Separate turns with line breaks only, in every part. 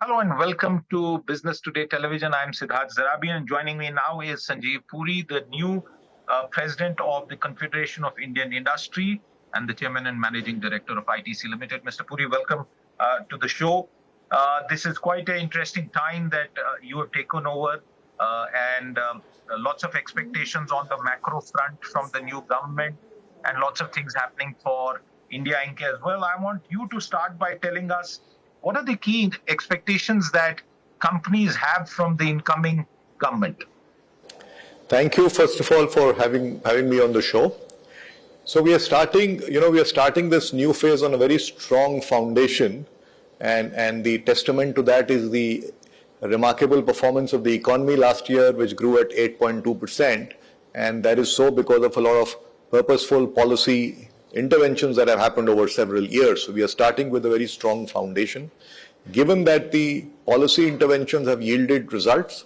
Hello and welcome to Business Today Television. I'm Siddharth Zarabi, and joining me now is Sanjiv Puri, the new President of the Confederation of Indian Industry and the Chairman and Managing Director of ITC Ltd. Mr. Puri, welcome to the show. This is quite an interesting time that you have taken over, and lots of expectations on the macro front from the new government, and lots of things happening for India Inc. as well. I want you to start by telling us what are the key expectations that companies have from the incoming government?
Thank you, first of all, for having me on the show. So we are starting this new phase on a very strong foundation, and the testament to that is the remarkable performance of the economy last year, which grew at 8.2%, and that is so because of a lot of purposeful policy interventions that have happened over several years. So we are starting with a very strong foundation. Given that the policy interventions have yielded results,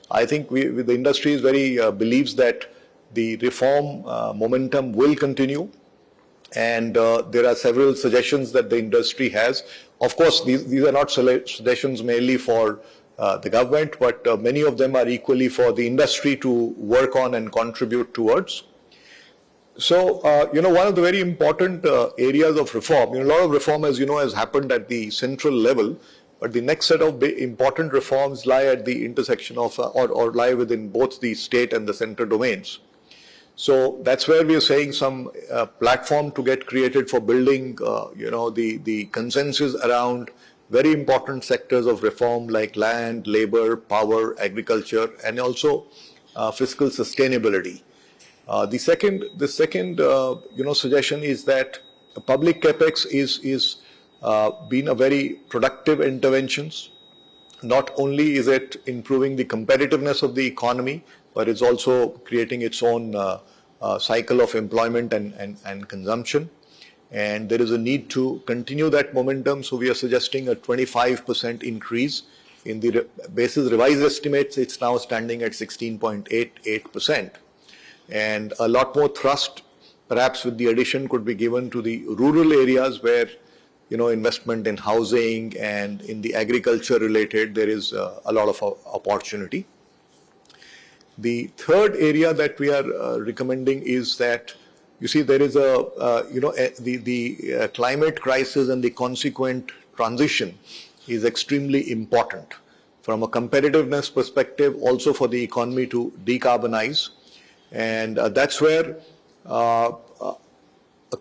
I think the industry is believes that the reform momentum will continue, and there are several suggestions that the industry has. Of course, these are not suggestions mainly for the government, but many of them are equally for the industry to work on and contribute towards. So, one of the very important areas of reform, a lot of reform, as you know, has happened at the central level, but the next set of important reforms lie at the intersection of, or lie within both the state and the central domains. So that's where we are saying some platform to get created for building, the consensus around very important sectors of reform like land, labor, power, agriculture, and also fiscal sustainability. The second suggestion is that public capex is been a very productive interventions. Not only is it improving the competitiveness of the economy, but it's also creating its own cycle of employment and consumption. And there is a need to continue that momentum. So we are suggesting a 25% increase in the basis revised estimates. It's now standing at 16.88%. And a lot more thrust, perhaps with the addition, could be given to the rural areas where, investment in housing and in the agriculture related, there is a lot of opportunity. The third area that we are recommending is that, there is the climate crisis and the consequent transition is extremely important from a competitiveness perspective, also for the economy to decarbonize. And that's where a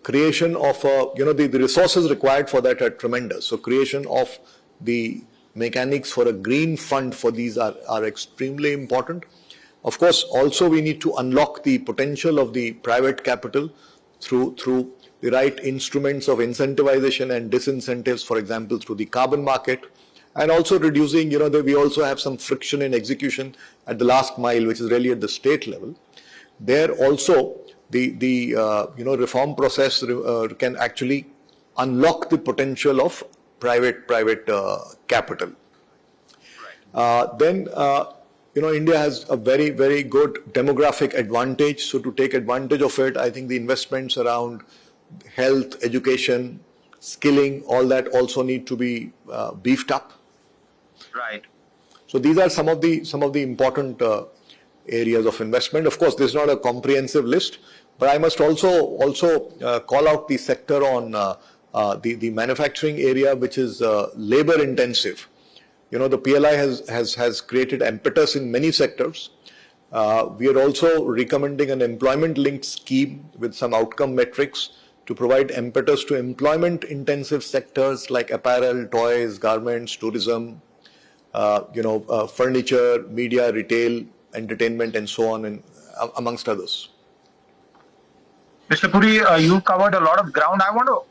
creation of, the resources required for that are tremendous. So creation of the mechanics for a green fund for these are extremely important. Of course, also we need to unlock the potential of the private capital through the right instruments of incentivization and disincentives, for example, through the carbon market, and also reducing, we also have some friction in execution at the last mile, which is really at the state level. There also, the reform process can actually unlock the potential of private capital. Then, India has a very, very good demographic advantage. So to take advantage of it, I think the investments around health, education, skilling, all that also need to be beefed up.
Right.
So these are some of the important areas of investment. Of course, this is not a comprehensive list, but I must also call out the sector on the manufacturing area, which is labor intensive. The PLI has created impetus in many sectors. We are also recommending an employment-linked scheme with some outcome metrics to provide impetus to employment-intensive sectors like apparel, toys, garments, tourism, furniture, media, retail, entertainment, and so on, and amongst others.
Mr. Puri, you covered a lot of ground. I want to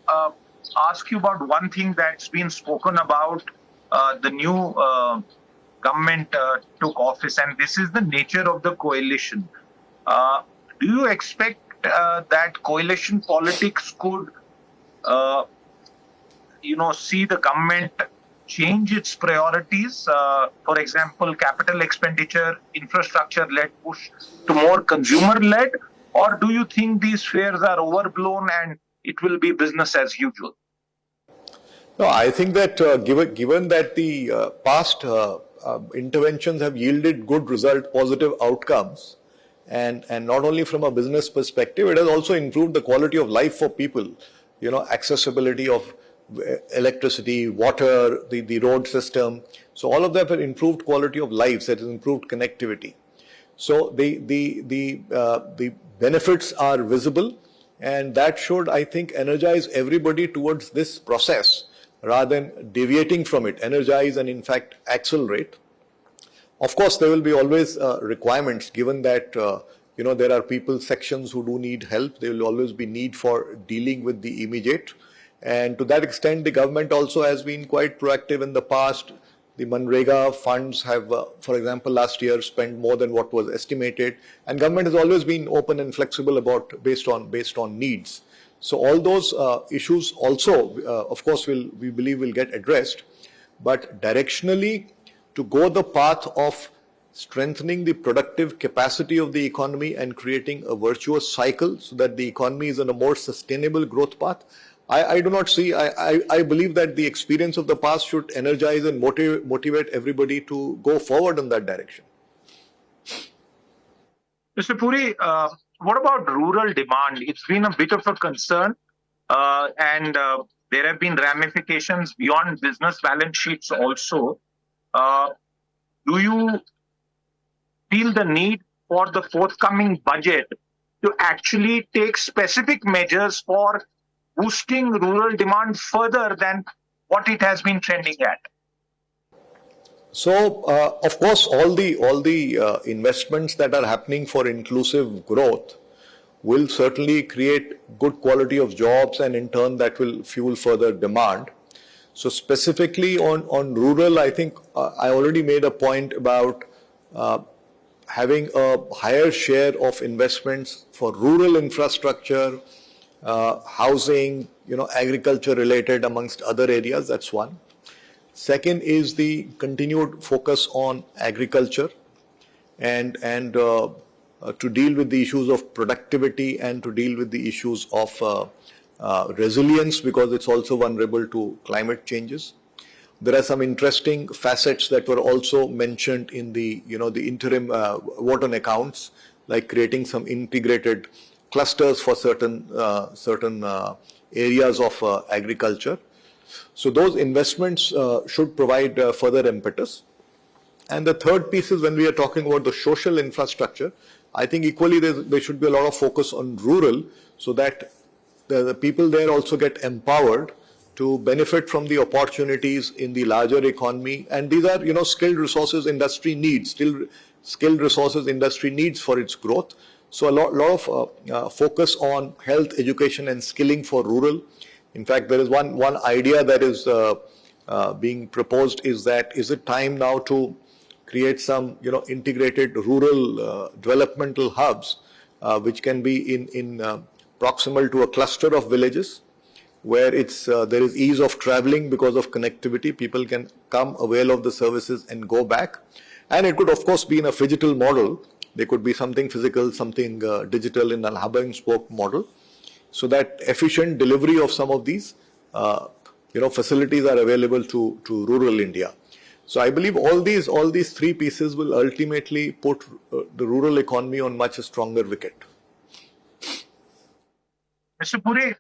ask you about one thing that's been spoken about. The new government took office, and this is the nature of the coalition. Do you expect that coalition politics could, see the government change its priorities? For example, capital expenditure, infrastructure-led push to more consumer-led? Or do you think these fears are overblown and it will be business as usual?
No, I think that given that the past interventions have yielded good result, positive outcomes, and not only from a business perspective, it has also improved the quality of life for people. You know, accessibility of electricity, water, the road system. So all of that have improved quality of lives. It has improved connectivity. So the benefits are visible, and that should, I think, energize everybody towards this process rather than deviating from it. Energize and in fact accelerate. Of course, there will be always requirements, given that there are people sections who do need help. There will always be need for dealing with the immediate, and to that extent, the government also has been quite proactive in the past. The Manrega funds have, for example, last year spent more than what was estimated, and government has always been open and flexible about based on needs. So all those issues also, of course, we believe will get addressed, but directionally, to go the path of strengthening the productive capacity of the economy and creating a virtuous cycle so that the economy is on a more sustainable growth path, I do not see, I believe that the experience of the past should energize and motivate everybody to go forward in that direction.
Mr. Puri, what about rural demand? It's been a bit of a concern, and there have been ramifications beyond business balance sheets also. Do you feel the need for the forthcoming budget to actually take specific measures for boosting rural demand further than what it has been trending at?
So, of course, all the investments that are happening for inclusive growth will certainly create good quality of jobs, and in turn that will fuel further demand. So specifically on rural, I think I already made a point about having a higher share of investments for rural infrastructure, housing, agriculture related amongst other areas. That's one. Second is the continued focus on agriculture and to deal with the issues of productivity and to deal with the issues of resilience, because it's also vulnerable to climate changes. There are some interesting facets that were also mentioned in the the interim vote on accounts, like creating some integrated clusters for certain areas of agriculture. So those investments should provide further impetus. And the third piece is when we are talking about the social infrastructure, I think equally there should be a lot of focus on rural, so that the people there also get empowered to benefit from the opportunities in the larger economy. And these are, skilled resources industry needs, skilled resources industry needs for its growth. So a lot of focus on health, education and skilling for rural. In fact, there is one idea that is being proposed, is it time now to create some, integrated rural developmental hubs, which can be in proximal to a cluster of villages, where there is ease of traveling because of connectivity. People can come, avail of the services and go back. And it could, of course, be in a phygital model. There could be something physical, something digital in a hub and spoke model, so that efficient delivery of some of these facilities are available to rural India. So I believe all these three pieces will ultimately put the rural economy on much stronger wicket.
Mr. Puri,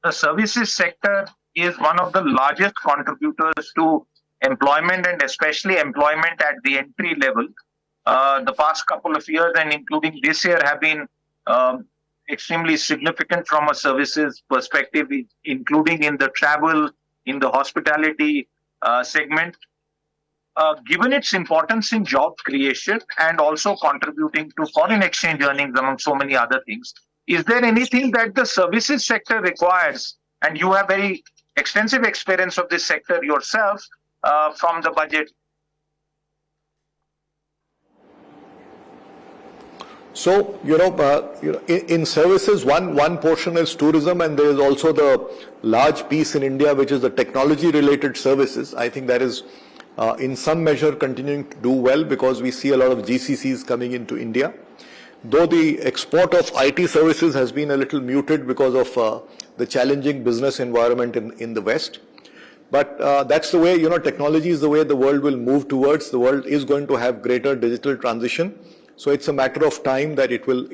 the services sector is one of the largest contributors to employment, and especially employment at the entry level. The past couple of years, and including this year, have been extremely significant from a services perspective, including in the travel, in the hospitality segment. Given its importance in job creation and also contributing to foreign exchange earnings, among so many other things, is there anything that the services sector requires, and you have very extensive experience of this sector yourself, from the budget?
So, in services, one portion is tourism, and there is also the large piece in India, which is the technology-related services. I think that is, in some measure, continuing to do well, because we see a lot of GCCs coming into India. Though the export of IT services has been a little muted because of the challenging business environment in the West. But that's the way, technology is the way the world will move towards. The world is going to have greater digital transition. So it's a matter of time that it will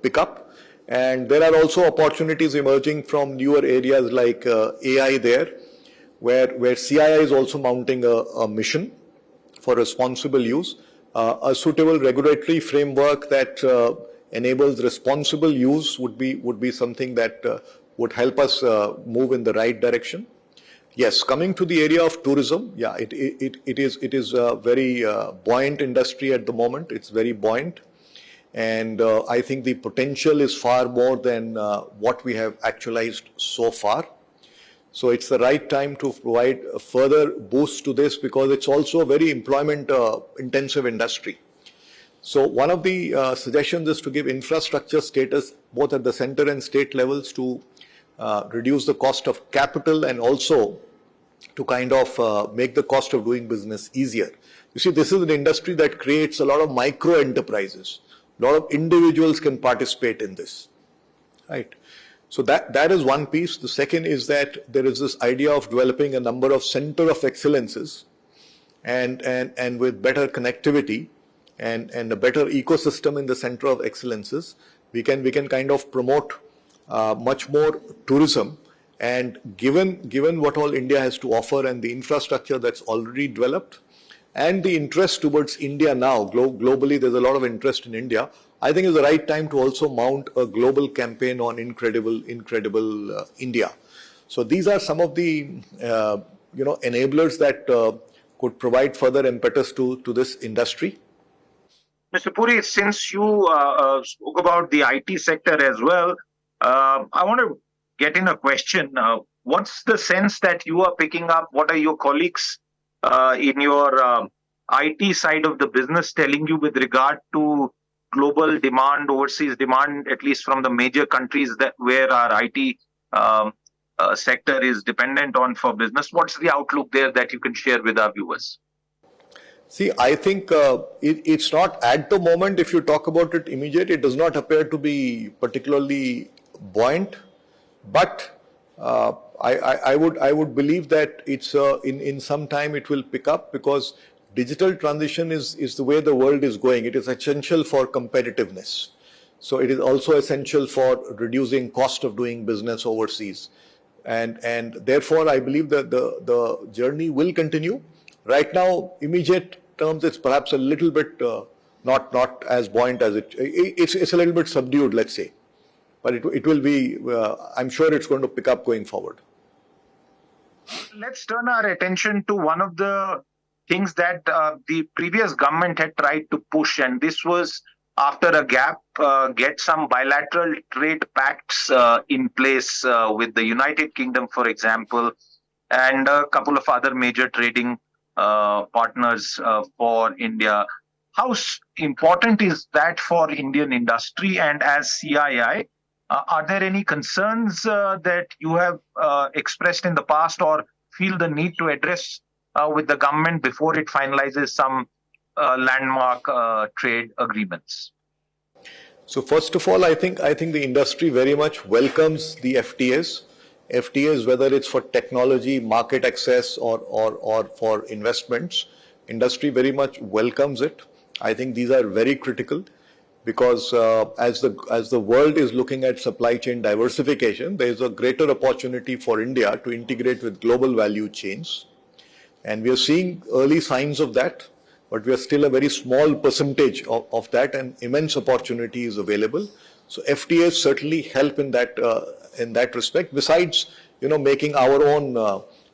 pick up. And there are also opportunities emerging from newer areas like AI there, where CII is also mounting a mission for responsible use, a suitable regulatory framework that enables responsible use would be something that would help us move in the right direction. Yes, coming to the area of tourism, yeah, it is a very buoyant industry at the moment. It's very buoyant, and I think the potential is far more than what we have actualized so far. So it's the right time to provide a further boost to this, because it's also a very employment intensive industry. So one of the suggestions is to give infrastructure status both at the center and state levels to reduce the cost of capital, and also to kind of make the cost of doing business easier. You see, this is an industry that creates a lot of micro enterprises. A lot of individuals can participate in this, right? So that is one piece. The second is that there is this idea of developing a number of center of excellences, and with better connectivity and a better ecosystem in the center of excellences, we can kind of promote much more tourism. And given what all India has to offer and the infrastructure that's already developed, and the interest towards India now, globally there's a lot of interest in India, I think it's the right time to also mount a global campaign on incredible India. So these are some of the enablers that could provide further impetus to this industry.
Mr. Puri, since you spoke about the IT sector as well, I want to get in a question. What's the sense that you are picking up? What are your colleagues in your IT side of the business telling you with regard to global demand, overseas demand, at least from the major countries that where our IT sector is dependent on for business? What's the outlook there that you can share with our viewers?
See, I think it's not at the moment, if you talk about it immediate, it does not appear to be particularly buoyant, but I would believe that it's in some time it will pick up, because digital transition is the way the world is going. It is essential for competitiveness. So it is also essential for reducing cost of doing business overseas. And therefore, I believe that the journey will continue. Right now, immediate terms, it's perhaps a little bit not as buoyant as it's a little bit subdued, let's say. But it will be, I'm sure it's going to pick up going forward.
Let's turn our attention to one of the things that the previous government had tried to push, and this was after a gap, get some bilateral trade pacts in place with the United Kingdom, for example, and a couple of other major trading partners for India. How important is that for Indian industry? And as CII, are there any concerns that you have expressed in the past or feel the need to address with the government before it finalizes some landmark trade agreements?
So first of all, I think the industry very much welcomes the FTAs. FTAs, whether it's for technology, market access, or for investments, industry very much welcomes it. I think these are very critical, because as the world is looking at supply chain diversification, there is a greater opportunity for India to integrate with global value chains. And we are seeing early signs of that, but we are still a very small percentage of that, and immense opportunity is available. So FTAs certainly help in that respect. Besides, making our own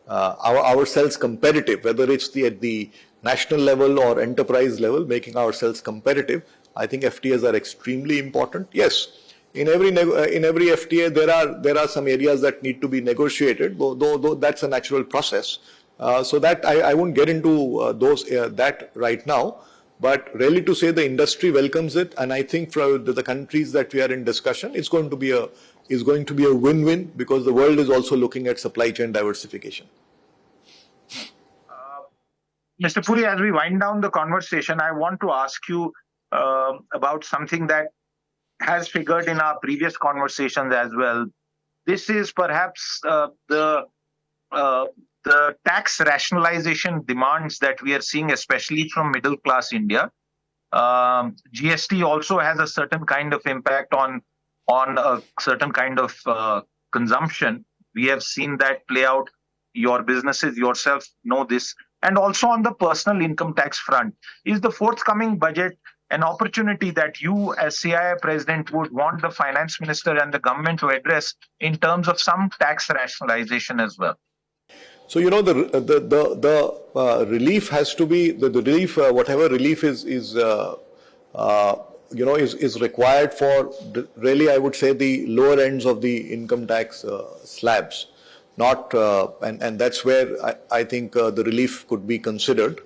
ourselves competitive, whether it's at the national level or enterprise level, making ourselves competitive. I think FTAs are extremely important. Yes, in every FTA there are some areas that need to be negotiated, though that's a natural process. So that I won't get into that right now, but really to say the industry welcomes it, and I think for the countries that we are in discussion, it's going to be a win-win, because the world is also looking at supply chain diversification.
Mr. Puri, as we wind down the conversation, I want to ask you about something that has figured in our previous conversations as well. this is perhaps the tax rationalization demands that we are seeing, especially from middle class India. GST also has a certain kind of impact on a certain kind of consumption. We have seen that play out. Your businesses yourself know this. And also on the personal income tax front, is the forthcoming budget an opportunity that you, as CII President, would want the Finance Minister and the government to address in terms of some tax rationalization as well?
So the relief has to be the relief, whatever relief is required for really, I would say, the lower ends of the income tax slabs, not and that's where I think the relief could be considered,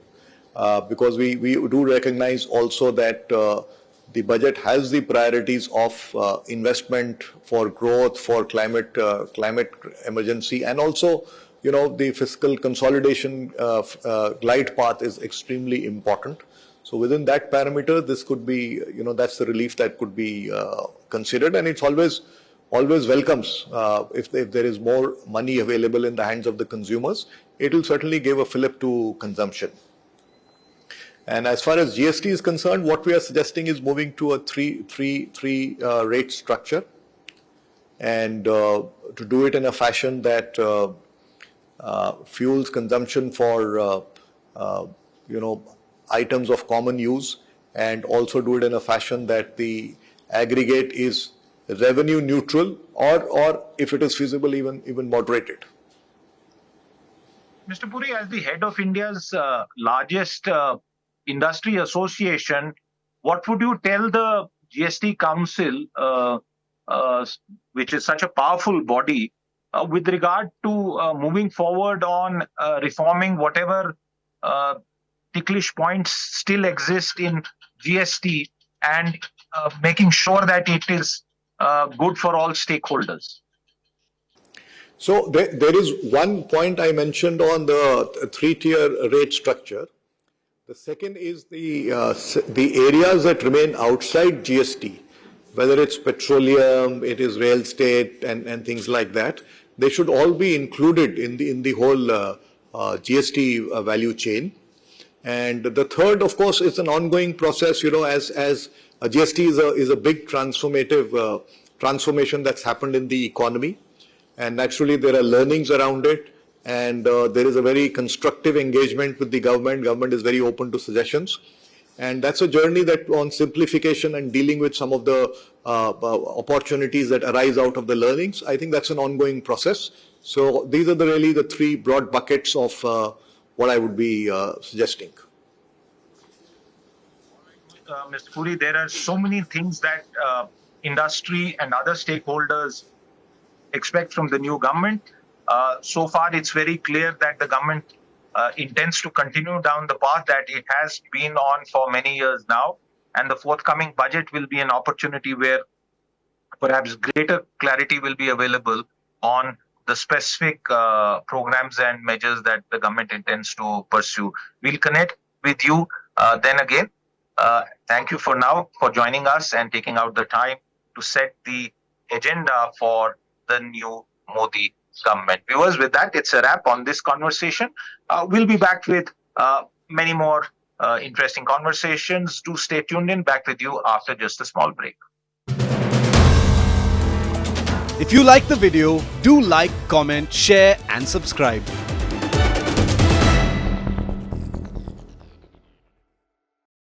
because we do recognize also that the budget has the priorities of investment for growth, for climate emergency, and also the fiscal consolidation glide path is extremely important. So within that parameter, this could be, that's the relief that could be considered, and it's always welcomes if there is more money available in the hands of the consumers. It will certainly give a fillip to consumption. And as far as GST is concerned, what we are suggesting is moving to a three rate structure, and to do it in a fashion that fuels consumption for items of common use, and also do it in a fashion that the aggregate is revenue neutral, or if it is feasible, even moderated.
Mr. Puri, as the head of India's largest industry association, what would you tell the GST Council, which is such a powerful body, with regard to moving forward on reforming whatever ticklish points still exist in GST, and making sure that it is good for all stakeholders?
So there is one point I mentioned on the three-tier rate structure. The second is the areas that remain outside GST, whether it's petroleum, it is real estate, and things like that. They should all be included in the whole GST value chain. And the third, of course, is an ongoing process. As GST is a big transformative transformation that's happened in the economy, and naturally there are learnings around it. And there is a very constructive engagement with the government. Government is very open to suggestions. And that's a journey that on simplification and dealing with some of the opportunities that arise out of the learnings. I think that's an ongoing process. So these are really the three broad buckets of what I would be suggesting.
Mr. Puri, there are so many things that industry and other stakeholders expect from the new government. So far, it's very clear that the government intends to continue down the path that it has been on for many years now. And the forthcoming budget will be an opportunity where perhaps greater clarity will be available on the specific programs and measures that the government intends to pursue. We'll connect with you then again. Thank you for now for joining us and taking out the time to set the agenda for the new Modi government. Viewers, with that, it's a wrap on this conversation. We'll be back with many more interesting conversations. Do stay tuned in. Back with you after just a small break.
If you like the video, do like, comment, share and subscribe.